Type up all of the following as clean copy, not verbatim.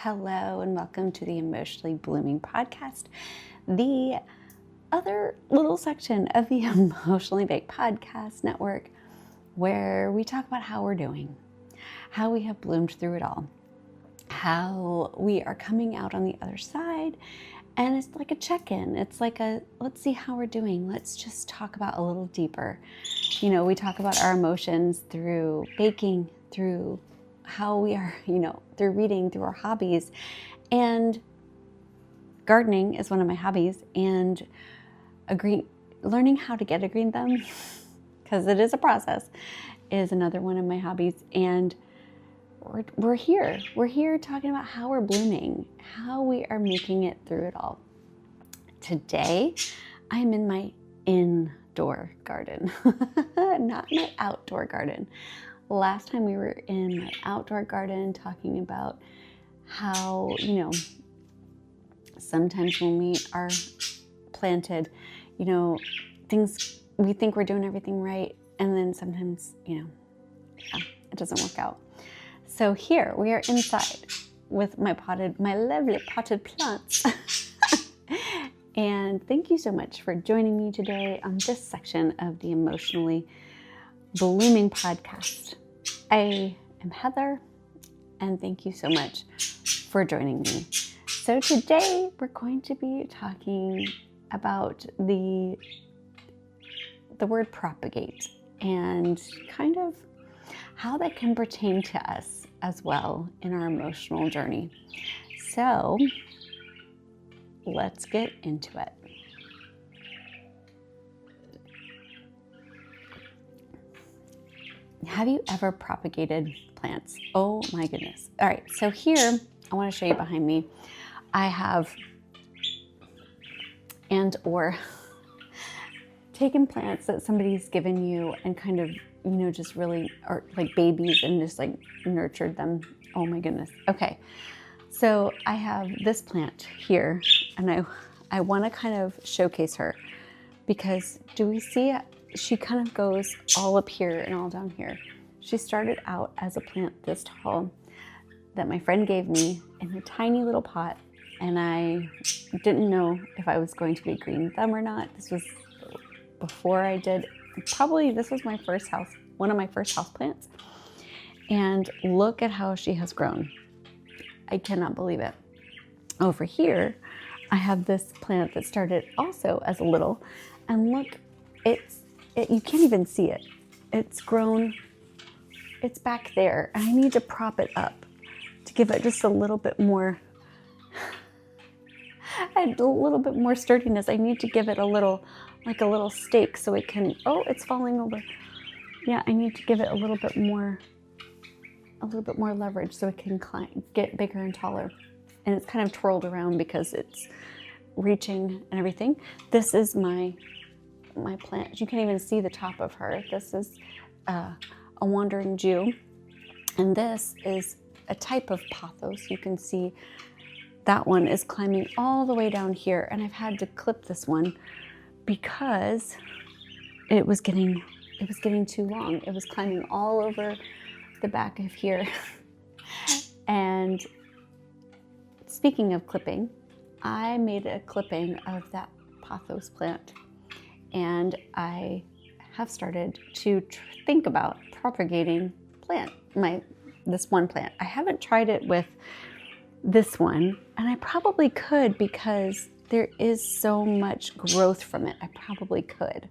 Hello and welcome to the Emotionally Blooming Podcast, the other little section of the Emotionally Baked Podcast Network where we talk about how we're doing, how we have bloomed through it all, how we are coming out on the other side, and it's like a check-in. It's like let's see how we're doing. Let's just talk about a little deeper. You know, we talk about our emotions through baking, through how we are, through reading, through our hobbies, and gardening is one of my hobbies, and learning how to get a green thumb, because it is a process, is another one of my hobbies. And we're here talking about how we're blooming, how we are making it through it all. Today, I'm in my indoor garden, not my outdoor garden. Last time we were in my outdoor garden talking about how, sometimes when we are planted, things, we think we're doing everything right. And then sometimes, it doesn't work out. So here we are inside with my lovely potted plants. And thank you so much for joining me today on this section of the Emotionally Blooming Podcast. I am Heather, and thank you so much for joining me. So today we're going to be talking about the word propagate and kind of how that can pertain to us as well in our emotional journey. So let's get into it. Have you ever propagated plants? Oh my goodness. All right, so here, I want to show you behind me. I have or taken plants that somebody's given you and kind of, just really are like babies and just like nurtured them. Oh my goodness. Okay, so I have this plant here, and I want to kind of showcase her because do we see it? She kind of goes all up here and all down here. She started out as a plant this tall that my friend gave me in a tiny little pot, and I didn't know if I was going to be green thumb or not. This was before I did, probably this was one of my first house plants. And look at how she has grown. I cannot believe it. Over here, I have this plant that started also as a little, and look, you can't even see it. It's grown, it's back there, and I need to prop it up to give it just a little bit more sturdiness. I need to give it a little stake so it can, it's falling over. Yeah, I need to give it a little bit more leverage so it can get bigger and taller. And it's kind of twirled around because it's reaching and everything. This is my plant. You can't even see the top of her. This is a wandering Jew, and this is a type of pothos. You can see that one is climbing all the way down here, and I've had to clip this one because it was getting too long. It was climbing all over the back of here. And speaking of clipping, I made a clipping of that pothos plant. And I have started to think about propagating this one plant. I haven't tried it with this one, and I probably could because there is so much growth from it. I probably could.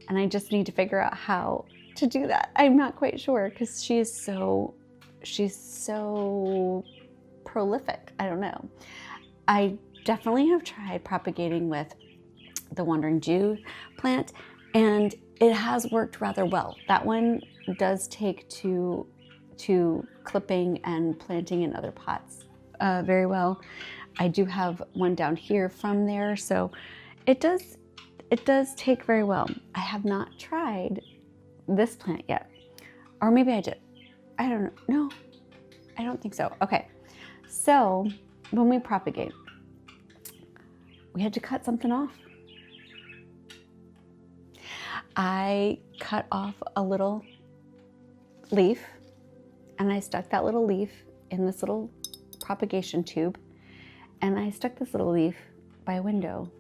And I just need to figure out how to do that. I'm not quite sure because she's so prolific. I don't know. I definitely have tried propagating with the Wandering Jew plant, and it has worked rather well. That one does take to clipping and planting in other pots very well. I do have one down here from there, so it does take very well. I have not tried this plant yet, or maybe I did. I don't know. No, I don't think so. Okay, so when we propagate, we had to cut something off. I cut off a little leaf, and I stuck that little leaf in this little propagation tube, and I stuck this little leaf by a window.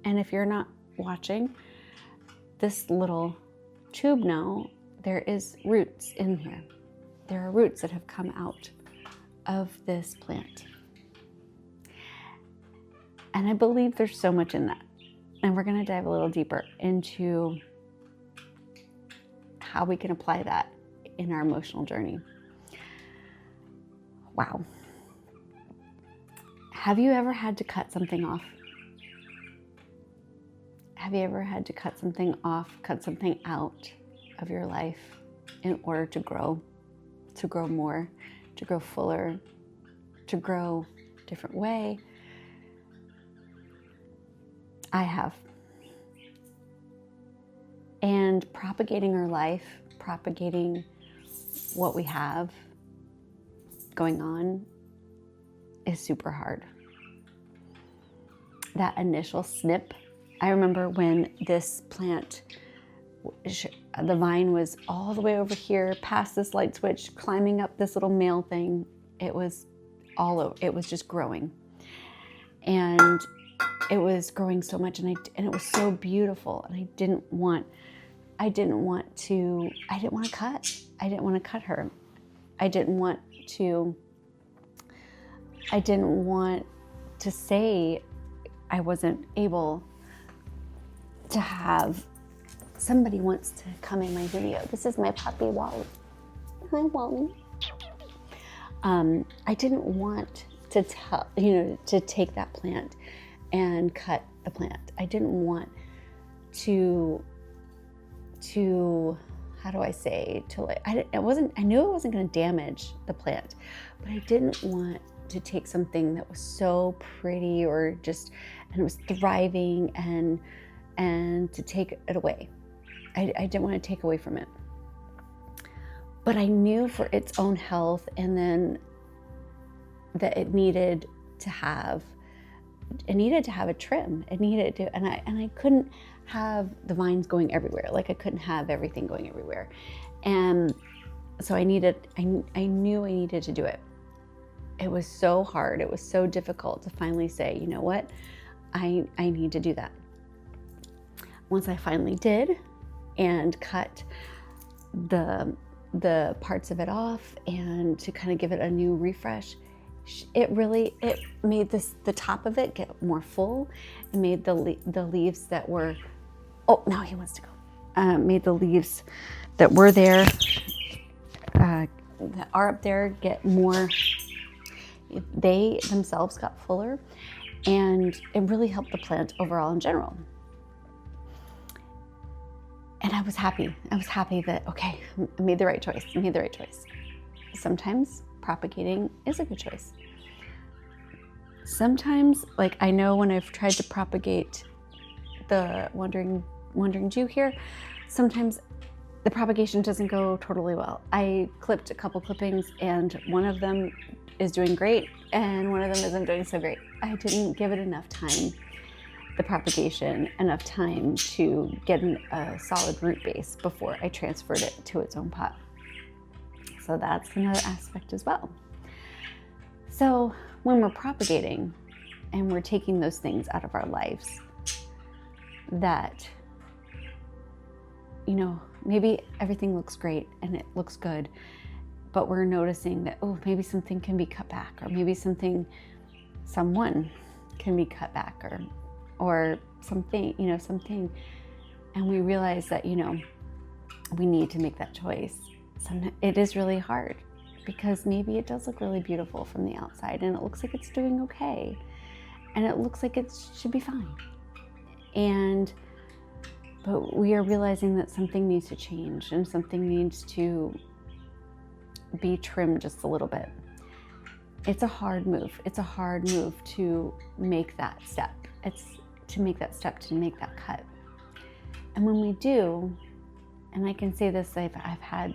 And if you're not watching this little tube now, there is roots in here. There are roots that have come out of this plant. And I believe there's so much in that. And we're going to dive a little deeper into how we can apply that in our emotional journey. Wow. Have you ever had to cut something off? Have you ever had to cut something off, cut something out of your life in order to grow more, to grow fuller, to grow a different way? I have. And propagating our life, propagating what we have going on is super hard. That initial snip, I remember when this plant, the vine was all the way over here past this light switch, climbing up this little male thing. It was all over, it was just growing. And it was growing so much, and it was so beautiful, and I didn't want to cut her. I didn't want to say I wasn't able to have somebody wants to come in my video. This is my puppy Wally. Hi, Wally. I didn't want to to take that plant and cut the plant. I didn't want to how do I say, I knew it wasn't going to damage the plant, but I didn't want to take something that was so pretty and it was thriving and to take it away. I didn't want to take away from it. But I knew for its own health, and then that it needed to have a trim. And I couldn't have the vines going everywhere. Like I couldn't have everything going everywhere. And so I knew I needed to do it. It was so hard. It was so difficult to finally say, you know what, I need to do that. Once I finally did and cut the parts of it off and to kind of give it a new refresh, it made the top of it get more full. It made the leaves that were, oh, now he wants to go. Made the leaves that were there, that are up there, get more. They themselves got fuller, and it really helped the plant overall in general. And I was happy. I was happy that, okay, I made the right choice. Sometimes propagating is a good choice. Sometimes, like I know when I've tried to propagate the wandering Jew here, sometimes the propagation doesn't go totally well. I clipped a couple clippings, and one of them is doing great, and one of them isn't doing so great. I didn't give it enough time, the propagation, enough time to get a solid root base before I transferred it to its own pot. So that's another aspect as well. So when we're propagating and we're taking those things out of our lives that, maybe everything looks great and it looks good, but we're noticing that, oh, maybe something can be cut back, or maybe someone can be cut back, or something, and we realize that, we need to make that choice. Sometimes it is really hard, because maybe it does look really beautiful from the outside, and it looks like it's doing okay, and it looks like it should be fine. But we are realizing that something needs to change, and something needs to be trimmed just a little bit. It's a hard move. It's a hard move to make that step. It's to make that step, to make that cut. And when we do, and I can say this, I've had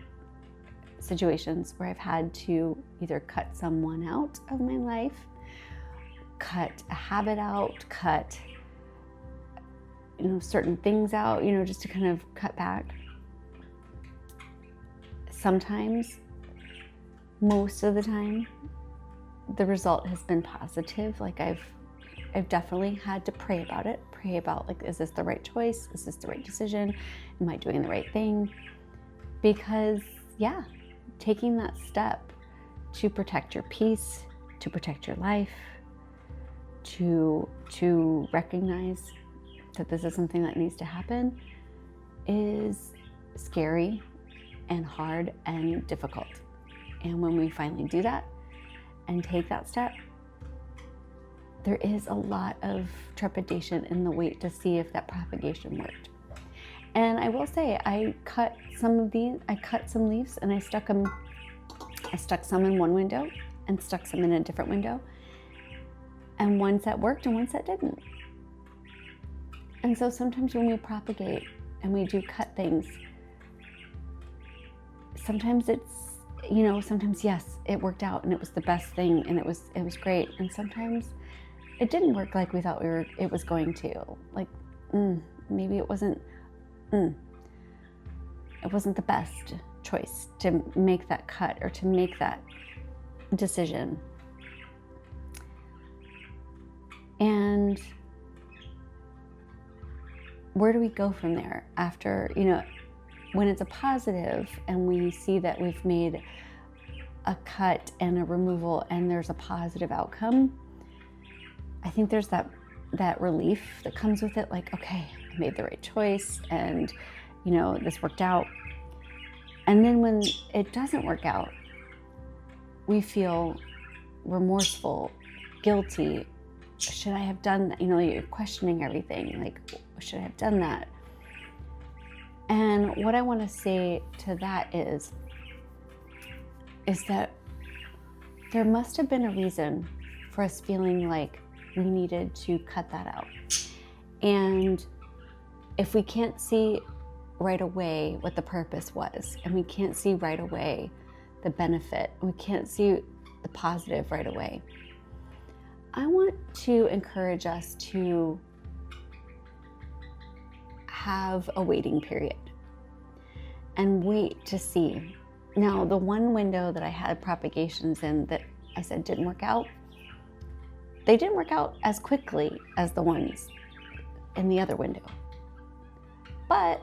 situations where I've had to either cut someone out of my life, cut a habit out, cut certain things out, just to kind of cut back. Sometimes, most of the time, the result has been positive. Like I've definitely had to pray about it, like, is this the right choice? Is this the right decision? Am I doing the right thing? Because yeah, taking that step to protect your peace, to protect your life, to recognize that this is something that needs to happen is scary and hard and difficult. And when we finally do that and take that step, there is a lot of trepidation in the wait to see if that propagation worked. And I will say, I cut some leaves and I stuck some in one window and stuck some in a different window. And ones that worked and ones that didn't. And so sometimes when we propagate and we do cut things, sometimes it's, sometimes yes, it worked out and it was the best thing and it was great. And sometimes it didn't work like we thought it was going to. Like, maybe it wasn't the best choice to make that cut or to make that decision. And where do we go from there after, when it's a positive and we see that we've made a cut and a removal and there's a positive outcome? I think there's that relief that comes with it, like, okay, I made the right choice and, this worked out. And then when it doesn't work out, we feel remorseful, guilty. Should I have done that? You're questioning everything. Like, should I have done that? And what I want to say to that is that there must have been a reason for us feeling like we needed to cut that out. And if we can't see right away what the purpose was, and we can't see right away the benefit, we can't see the positive right away, I want to encourage us to have a waiting period and wait to see. Now, the one window that I had propagations in that I said didn't work out, they didn't work out as quickly as the ones in the other window. But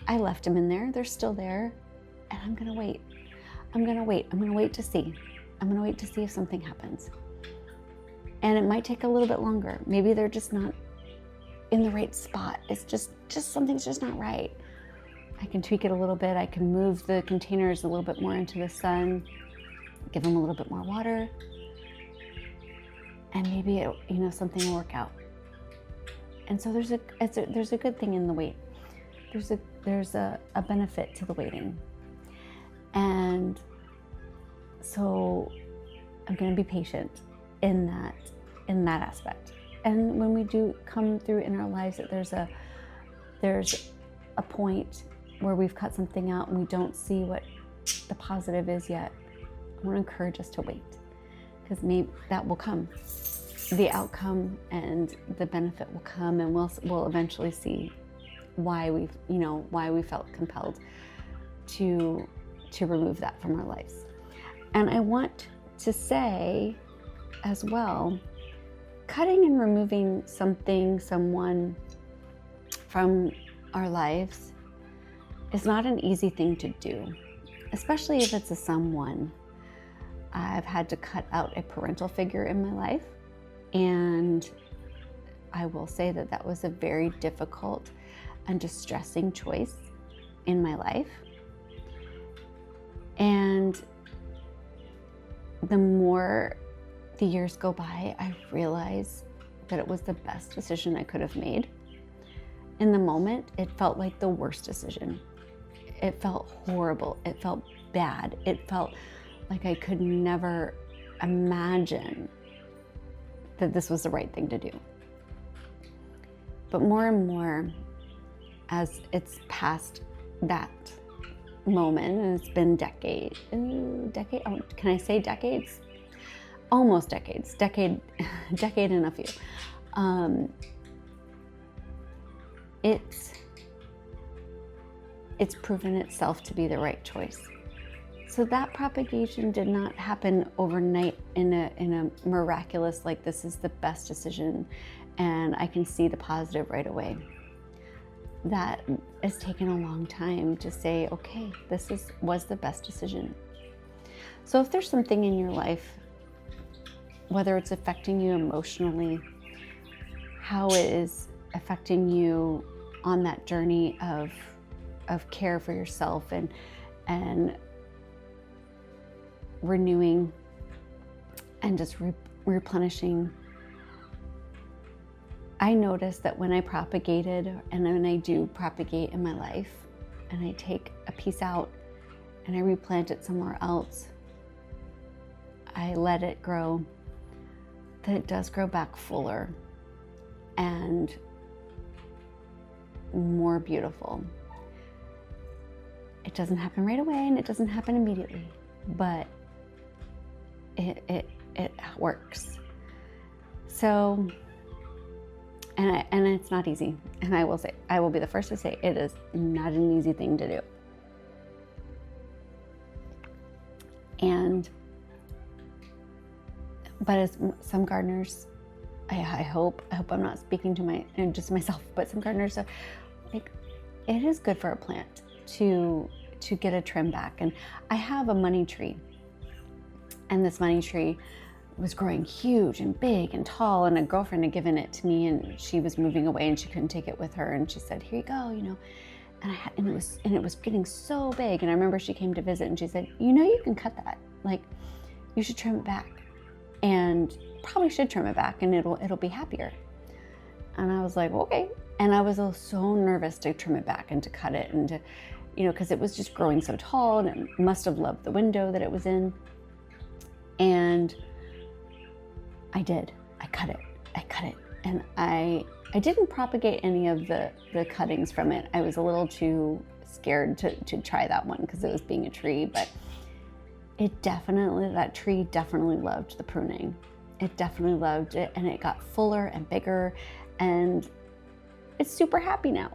I left them in there. They're still there. And I'm going to wait. I'm going to wait to see. I'm going to wait to see if something happens. And it might take a little bit longer. Maybe they're just not in the right spot. It's just something's just not right. I can tweak it a little bit. I can move the containers a little bit more into the sun, give them a little bit more water, and maybe something will work out. And so there's a good thing in the wait. There's a benefit to the waiting. And so I'm going to be patient in that aspect. And when we do come through in our lives that there's a point where we've cut something out and we don't see what the positive is yet, I want to encourage us to wait, because maybe that will come. The outcome and the benefit will come, and we'll eventually see why we felt compelled to remove that from our lives. And I want to say as well, cutting and removing someone from our lives is not an easy thing to do, especially if it's a someone. I've had to cut out a parental figure in my life, and I will say that was a very difficult and distressing choice in my life. And the more the years go by, I realize that it was the best decision I could have made. In the moment, it felt like the worst decision. It felt horrible. It felt bad. It felt like I could never imagine that this was the right thing to do. But more and more, as it's past that moment, and it's been decade, can I say decades? Almost decades, decade and a few. It's proven itself to be the right choice. So that propagation did not happen overnight in a miraculous, like, this is the best decision and I can see the positive right away. That has taken a long time to say, okay, this was the best decision. So if there's something in your life, whether it's affecting you emotionally, how it is affecting you on that journey of care for yourself and renewing and just replenishing. I noticed that when I propagated, and when I do propagate in my life, and I take a piece out and I replant it somewhere else, I let it grow, that it does grow back fuller and more beautiful. It doesn't happen right away and it doesn't happen immediately, but it works. So, and it's not easy. And I will be the first to say, it is not an easy thing to do. But as some gardeners, I hope I'm not speaking to just myself, but some gardeners are like, it is good for a plant to get a trim back. And I have a money tree, and this money tree was growing huge and big and tall, and a girlfriend had given it to me, and she was moving away and she couldn't take it with her, and she said, here you go, and it was getting so big. And I remember she came to visit and she said, you can cut that, like, you should trim it back, and probably should trim it back, and it'll be happier. And I was like, okay. And I was so nervous to trim it back and to cut it, and to, because it was just growing so tall, and it must have loved the window that it was in. And I did. I cut it. And I didn't propagate any of the cuttings from it. I was a little too scared to try that one because it was being a tree, but that tree definitely loved the pruning. It definitely loved it, and it got fuller and bigger, and it's super happy now.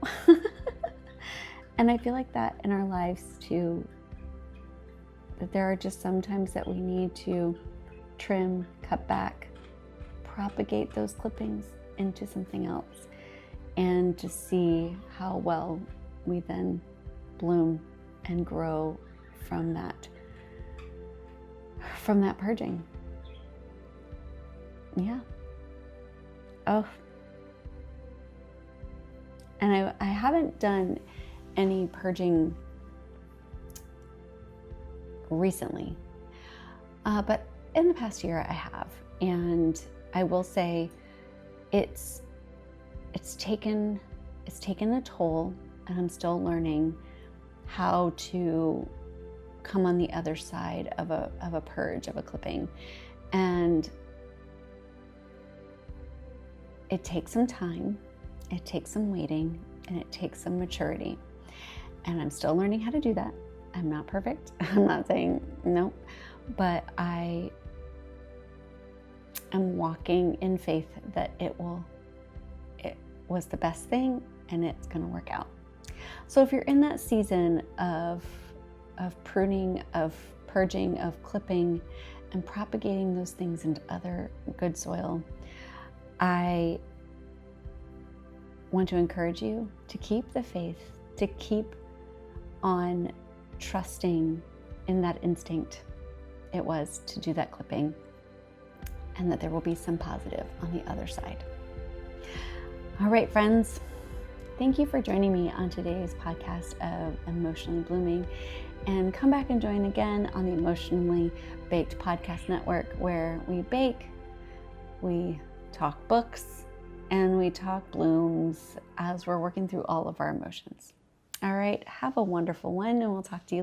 And I feel like that in our lives too, that there are just some times that we need to trim, cut back, propagate those clippings into something else, and to see how well we then bloom and grow from that purging. Yeah. Oh. And I haven't done any purging recently, but in the past year I have, and I will say it's taken a toll, and I'm still learning how to come on the other side of a purge, of a clipping. And it takes some time, it takes some waiting, and it takes some maturity. And I'm still learning how to do that. I'm not perfect. I'm not saying no, but I am walking in faith that it was the best thing, and it's going to work out. So if you're in that season of pruning, of purging, of clipping, and propagating those things into other good soil, I want to encourage you to keep the faith, to keep on trusting in that instinct it was to do that clipping, and that there will be some positive on the other side. All right, friends, thank you for joining me on today's podcast of Emotionally Blooming, and come back and join again on the Emotionally Baked Podcast Network, where we bake, we talk books, and we talk blooms as we're working through all of our emotions. All right, have a wonderful one, and we'll talk to you later.